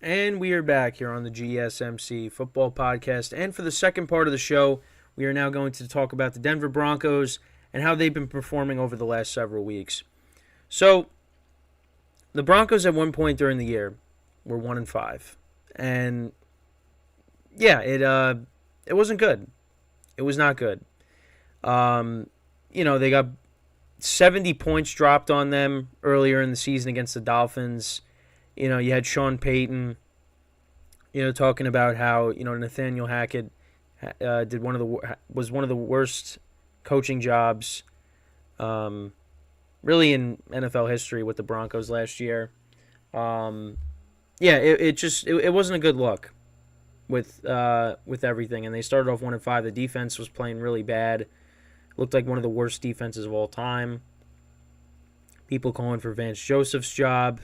And we are back here on the GSMC football podcast. And for the second part of the show, we are now going to talk about the Denver Broncos and how they've been performing over the last several weeks. So, the Broncos at one point during the year were 1-5. And yeah, it wasn't good. It was not good. They got 70 points dropped on them earlier in the season against the Dolphins. You had Sean Payton, talking about how, Nathaniel Hackett was one of the worst coaching jobs, really in NFL history with the Broncos last year. It wasn't a good look with everything, and they started off 1-5. The defense was playing really bad. Looked like one of the worst defenses of all time. People calling for Vance Joseph's job.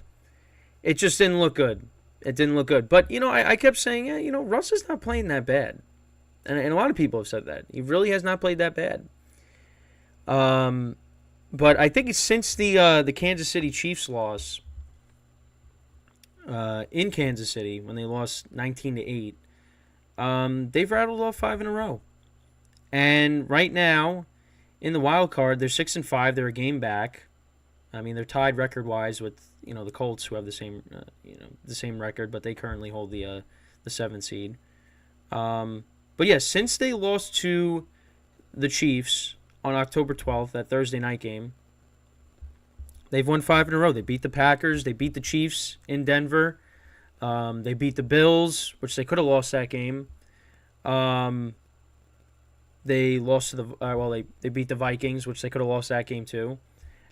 It just didn't look good. It didn't look good. But, I kept saying, Russ is not playing that bad. And a lot of people have said that. He really has not played that bad. But I think since the Kansas City Chiefs loss in Kansas City, when they lost 19-8, they've rattled off 5 in a row. And right now, in the wild card, they're 6-5. They're a game back. I mean, they're tied record-wise with the Colts, who have the same record, but they currently hold the 7th seed. But yeah, since they lost to the Chiefs on October 12th, that Thursday night game, they've won 5 in a row. They beat the Packers. They beat the Chiefs in Denver. They beat the Bills, which they could have lost that game. They lost to they beat the Vikings, which they could have lost that game too.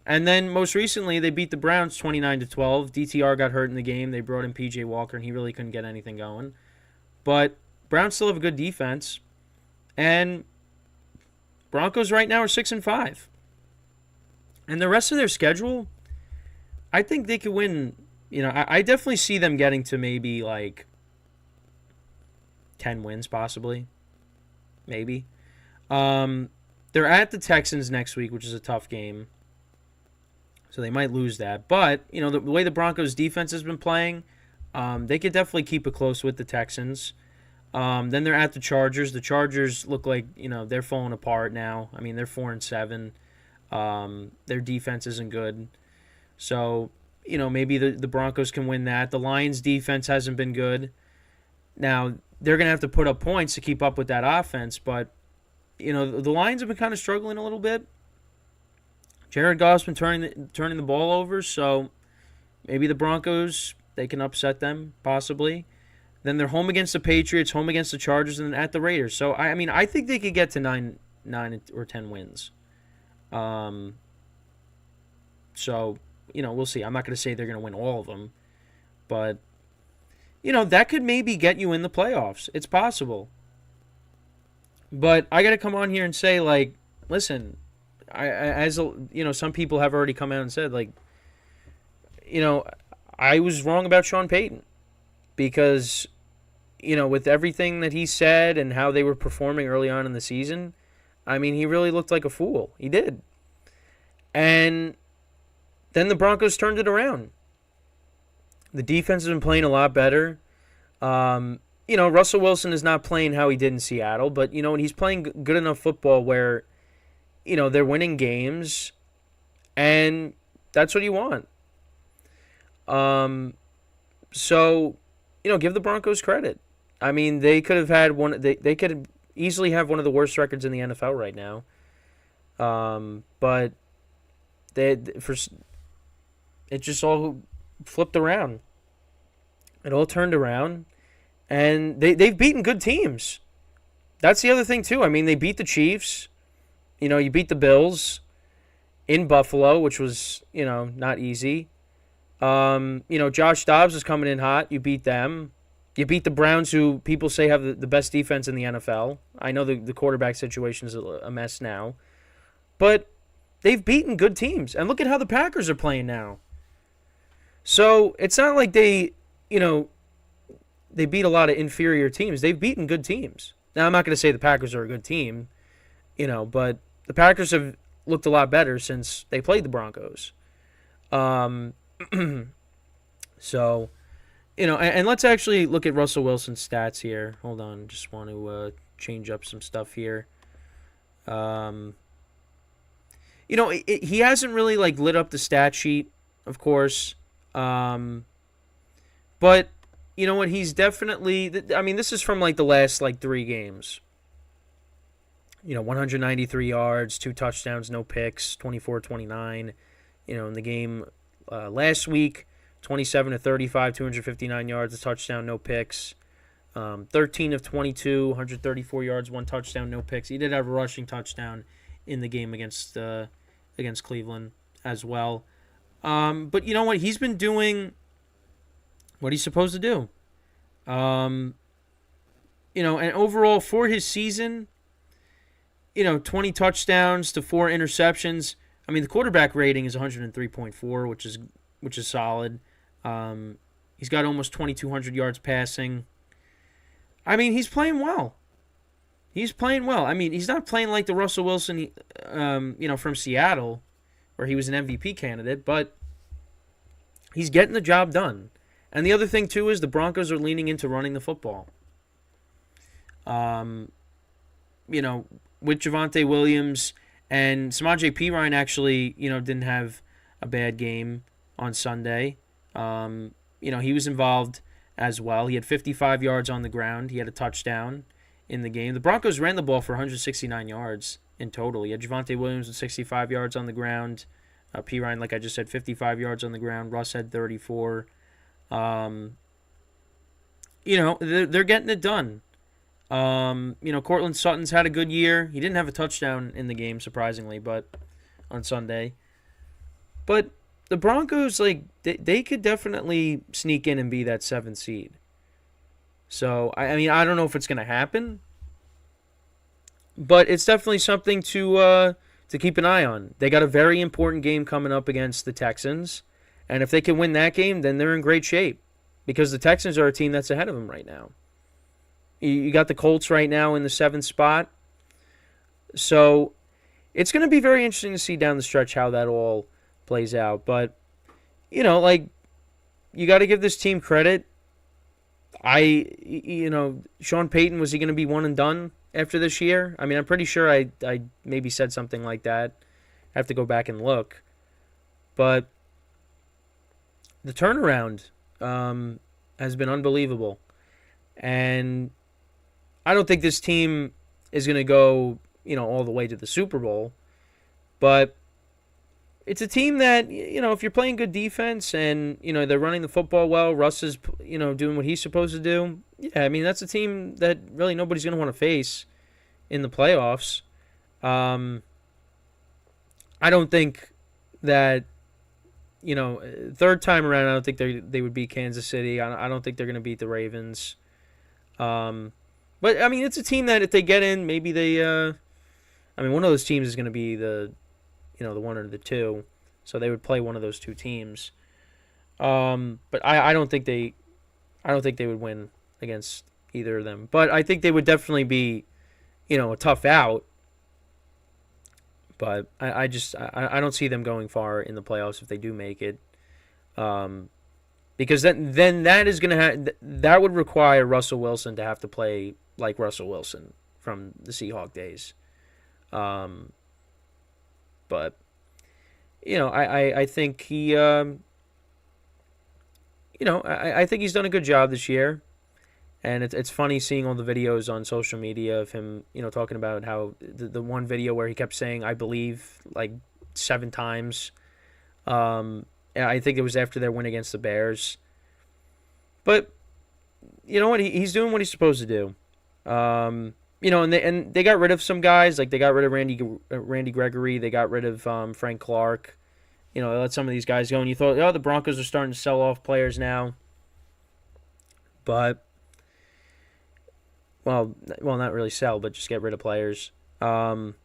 And then most recently, they beat the Browns 29-12. DTR got hurt in the game. They brought in P.J. Walker, and he really couldn't get anything going. But Browns still have a good defense. And Broncos right now are 6-5. And the rest of their schedule, I think they could win. I definitely see them getting to maybe like 10 wins possibly. Maybe. They're at the Texans next week, which is a tough game. So they might lose that. But, the way the Broncos defense has been playing, they could definitely keep it close with the Texans. Then they're at the Chargers. The Chargers look like, they're falling apart now. I mean, they're 4-7. Their defense isn't good. So, maybe the Broncos can win that. The Lions' defense hasn't been good. Now, they're going to have to put up points to keep up with that offense. But, the Lions have been kind of struggling a little bit. Jared Goff's been turning the ball over, so maybe the Broncos, they can upset them, possibly. Then they're home against the Patriots, home against the Chargers, and then at the Raiders. So, I think they could get to 9 or 10 wins. So, we'll see. I'm not going to say they're going to win all of them. But, that could maybe get you in the playoffs. It's possible. But I got to come on here and say, listen, some people have already come out and said, I was wrong about Sean Payton because, with everything that he said and how they were performing early on in the season, he really looked like a fool. He did. And then the Broncos turned it around. The defense has been playing a lot better. Russell Wilson is not playing how he did in Seattle, but, he's playing good enough football where, they're winning games, and that's what you want. So, give the Broncos credit. They could have had they could easily have one of the worst records in the NFL right now. But it just all flipped around. It all turned around, and they've beaten good teams. That's the other thing too. They beat the Chiefs. You beat the Bills in Buffalo, which was, not easy. Josh Dobbs is coming in hot. You beat them. You beat the Browns, who people say have the best defense in the NFL. I know the quarterback situation is a mess now. But they've beaten good teams. And look at how the Packers are playing now. So it's not like they beat a lot of inferior teams. They've beaten good teams. Now, I'm not going to say the Packers are a good team, but the Packers have looked a lot better since they played the Broncos. So, and let's actually look at Russell Wilson's stats here. Hold on, just want to change up some stuff here. He hasn't really like lit up the stat sheet, of course. But you know what? He's definitely. I mean, this is from like the last like 3 games. 193 yards, 2 touchdowns, no picks, 24-29. In the game last week, 27 of 35, 259 yards, a touchdown, no picks. 13 of 22, 134 yards, 1 touchdown, no picks. He did have a rushing touchdown in the game against Cleveland as well. But you know what? He's been doing what he's supposed to do. And overall for his season, 20 touchdowns to 4 interceptions. I mean, the quarterback rating is 103.4, which is solid. He's got almost 2,200 yards passing. I mean, he's playing well. I mean, he's not playing like the Russell Wilson, from Seattle, where he was an MVP candidate, but he's getting the job done. And the other thing, too, is the Broncos are leaning into running the football. With Javonte Williams and Samaje Perine actually, didn't have a bad game on Sunday. He was involved as well. He had 55 yards on the ground. He had a touchdown in the game. The Broncos ran the ball for 169 yards in total. He had Javonte Williams with 65 yards on the ground. Perine, like I just said, 55 yards on the ground. Russ had 34. They're getting it done. Cortland Sutton's had a good year. He didn't have a touchdown in the game, surprisingly, but on Sunday. But the Broncos, they could definitely sneak in and be that 7th seed. So, I mean, I don't know if it's going to happen, but it's definitely something to keep an eye on. They got a very important game coming up against the Texans, and if they can win that game, then they're in great shape because the Texans are a team that's ahead of them right now. You got the Colts right now in the 7th spot. So it's going to be very interesting to see down the stretch how that all plays out. But, you got to give this team credit. Sean Payton, was he going to be one and done after this year? I mean, I'm pretty sure I maybe said something like that. I have to go back and look. But the turnaround has been unbelievable. And I don't think this team is going to go, all the way to the Super Bowl. But it's a team that, if you're playing good defense and, they're running the football well, Russ is, doing what he's supposed to do. Yeah, I mean, that's a team that really nobody's going to want to face in the playoffs. I don't think that, third time around, I don't think they would beat Kansas City. I don't think they're going to beat the Ravens. But I mean, it's a team that if they get in, maybe they. One of those teams is going to be the 1 or the 2, so they would play one of those 2 teams. But I don't think they would win against either of them. But I think they would definitely be, a tough out. But I don't see them going far in the playoffs if they do make it. Because then that is that would require Russell Wilson to have to play like Russell Wilson from the Seahawk days. But I think he I think he's done a good job this year. And it's funny seeing all the videos on social media of him, talking about how the one video where he kept saying "I believe" like 7 times. I think it was after their win against the Bears. But you know what? He's doing what he's supposed to do. And they got rid of some guys. Like they got rid of Randy Gregory. They got rid of Frank Clark. They let some of these guys go. And you thought, the Broncos are starting to sell off players now. But well, not really sell, but just get rid of players. But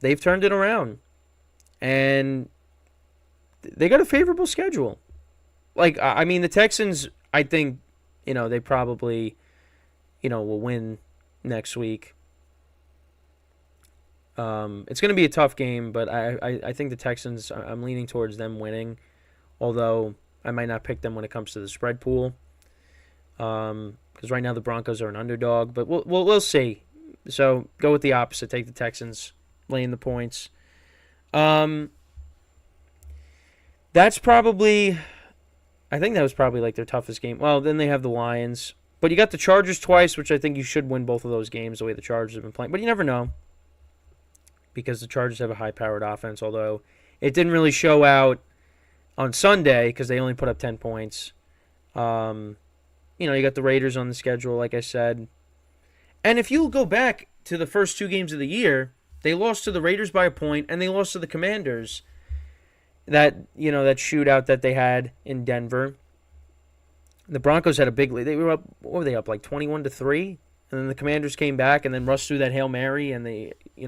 they've turned it around. And they got a favorable schedule. The Texans, I think, they probably, will win next week. It's going to be a tough game, but I think the Texans, I'm leaning towards them winning. Although, I might not pick them when it comes to the spread pool. Because right now the Broncos are an underdog, but we'll see. So go with the opposite. Take the Texans, laying the points. That's probably, I think that was probably like their toughest game. Well, then they have the Lions, but you got the Chargers twice, which I think you should win both of those games the way the Chargers have been playing. But you never know, because the Chargers have a high-powered offense. Although it didn't really show out on Sunday because they only put up 10 points. You got the Raiders on the schedule, like I said. And if you go back to the first 2 games of the year, they lost to the Raiders by a point, and they lost to the Commanders. That shootout that they had in Denver. The Broncos had a big lead. They were up, what were they up, like 21-3? And then the Commanders came back and then rushed through that Hail Mary, and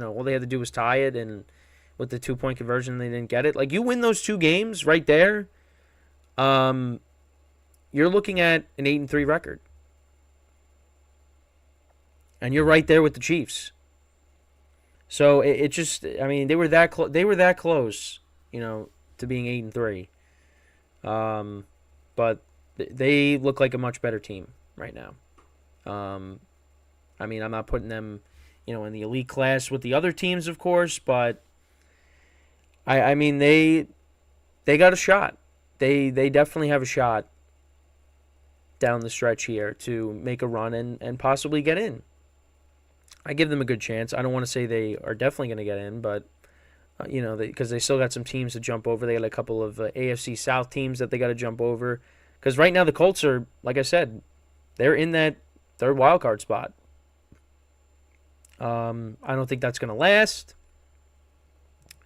all they had to do was tie it, and with the 2-point conversion, they didn't get it. Like, you win those 2 games right there, you're looking at an 8-3 record. And you're right there with the Chiefs. So it just, they were that close, to being 8-3. But they look like a much better team right now. I'm not putting them, in the elite class with the other teams, of course, but they got a shot. They definitely have a shot down the stretch here to make a run and possibly get in. I give them a good chance. I don't want to say they are definitely going to get in, but because they still got some teams to jump over. They got a couple of AFC South teams that they got to jump over. Because right now the Colts are, like I said, they're in that third wild card spot. I don't think that's going to last.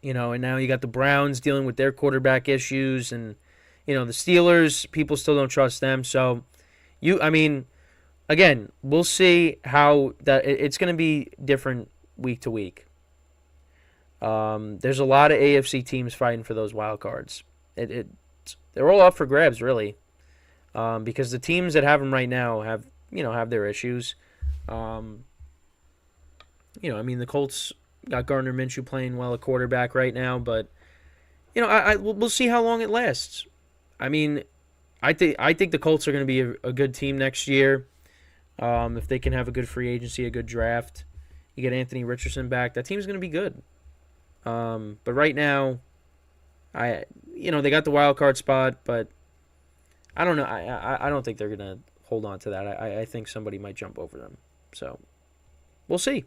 And now you got the Browns dealing with their quarterback issues, and the Steelers, people still don't trust them. So again, we'll see how that it's going to be different week to week. There's a lot of AFC teams fighting for those wild cards. They're all up for grabs, really, because the teams that have them right now have their issues. The Colts got Gardner Minshew playing well at quarterback right now, but we'll see how long it lasts. I think the Colts are going to be a good team next year. If they can have a good free agency, a good draft, you get Anthony Richardson back, that team's going to be good. But right now, they got the wild card spot, but I don't know. I don't think they're going to hold on to that. I think somebody might jump over them. So we'll see.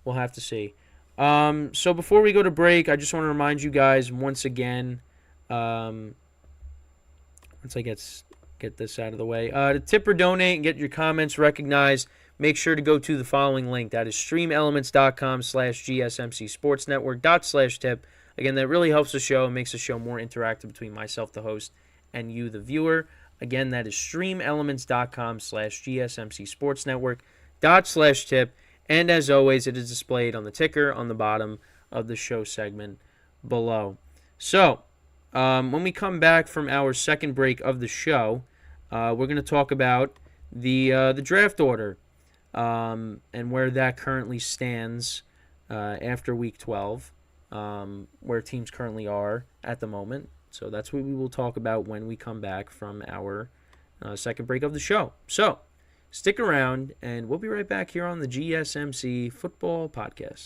We'll have to see. So before we go to break, I just want to remind you guys once again, once I get this out of the way, to tip or donate and get your comments recognized, make sure to go to the following link. That is streamelements.com/gsmcsportsnetwork./tip. Again, that really helps the show and makes the show more interactive between myself, the host, and you, the viewer. Again, that is streamelements.com/gsmcsportsnetwork./tip. And as always, it is displayed on the ticker on the bottom of the show segment below. So, when we come back from our second break of the show, we're going to talk about the draft order and where that currently stands after Week 12, where teams currently are at the moment. So that's what we will talk about when we come back from our second break of the show. So, stick around, and we'll be right back here on the GSMC Football Podcast.